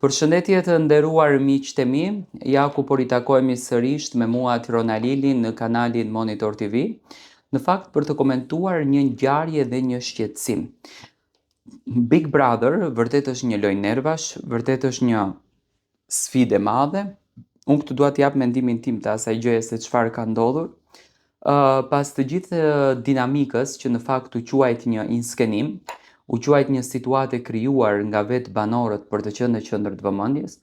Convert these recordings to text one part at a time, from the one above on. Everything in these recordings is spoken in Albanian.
Përshëndetje të nderuar miqtë e mi, ja ku po ritakohemi sërish me mua Tirona Lili në kanalin Monitor TV, në fakt për të komentuar një ngjarje dhe një shqetësim. Big Brother vërtet është një lojë nervash, vërtet është një sfidë e madhe. Unë këtu dua t'jap mendimin tim të asaj gjëje se çfarë ka ndodhur. Pas të gjithë dinamikës që në fakt u quajt një inskenim, u quajt një situatë e krijuar nga vetë banorët për të qenë në qendër të vëmendjes,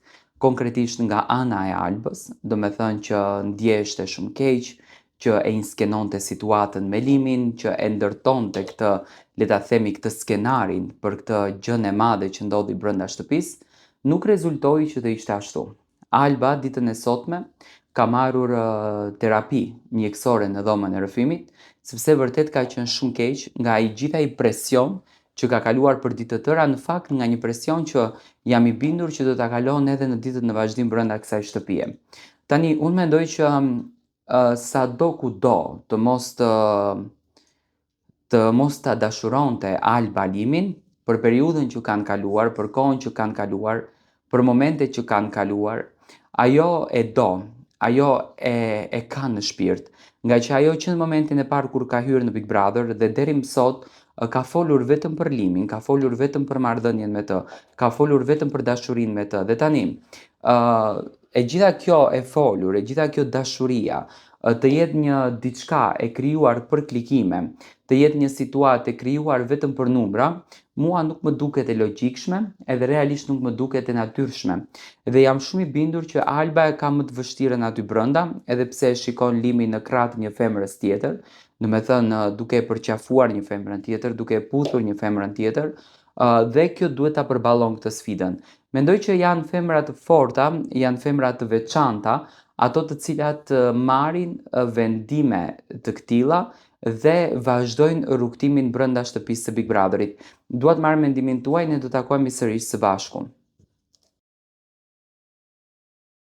konkretisht nga ana e Albës, do me thënë që ndjeshte shumë keq, që e inskenonte situatën me Limin, që e ndërtonte këtë, le ta themi këtë skenarin për këtë gjën e madhe që ndodhi brenda shtëpisë, nuk rezultoi që të ishte ashtu. Alba ditën e sotme ka marrur terapi mjekësore në dhomën e rrëfimit, sepse vërtet ka qenë shumë keq nga ai gjithë ai presion që ka kaluar për ditë të tëra, në fakt nga një presion që jam i bindur që do ta kalon edhe në ditët në vazhdim brenda kësaj shtëpie. Tani, unë mendoj që sado kudo të mos ta dashuronte Alba Limin për periudhën që kanë kaluar, për kohën që kanë kaluar, për momentet që kanë kaluar, ajo e do, ajo e ka në shpirt, nga që ajo që në momentin e parë kur ka hyrë në Big Brother dhe deri më sot ka folur vetëm për Limin, ka folur vetëm për marrëdhënien me të, ka folur vetëm për dashurinë me të. Dhe tani, e gjitha kjo e folur, e gjitha kjo dashuria, të jetë një diçka e krijuar për klikime, të jetë një situatë e krijuar vetëm për numra, mua nuk më duket e logjikshme, edhe realisht nuk më duket e natyrshme. Dhe jam shumë i bindur që Alba e ka më të vështirën aty brenda, edhe pse e shikon Limin në krah një femrës tjetër, do me thënë duke e përqafuar një femrën tjetër, duke e puthur një femrën tjetër, dhe kjo duhet ta përballon këtë sfidën. Mendoj që janë femra të forta, janë femra të veçanta, ato të cilat marrin vendime të këtilla dhe vazhdojnë rrugtimin brenda shtëpisë së Big Brotherit. Dua të marr mendimin tuaj, ne do takohemi sërish së bashku.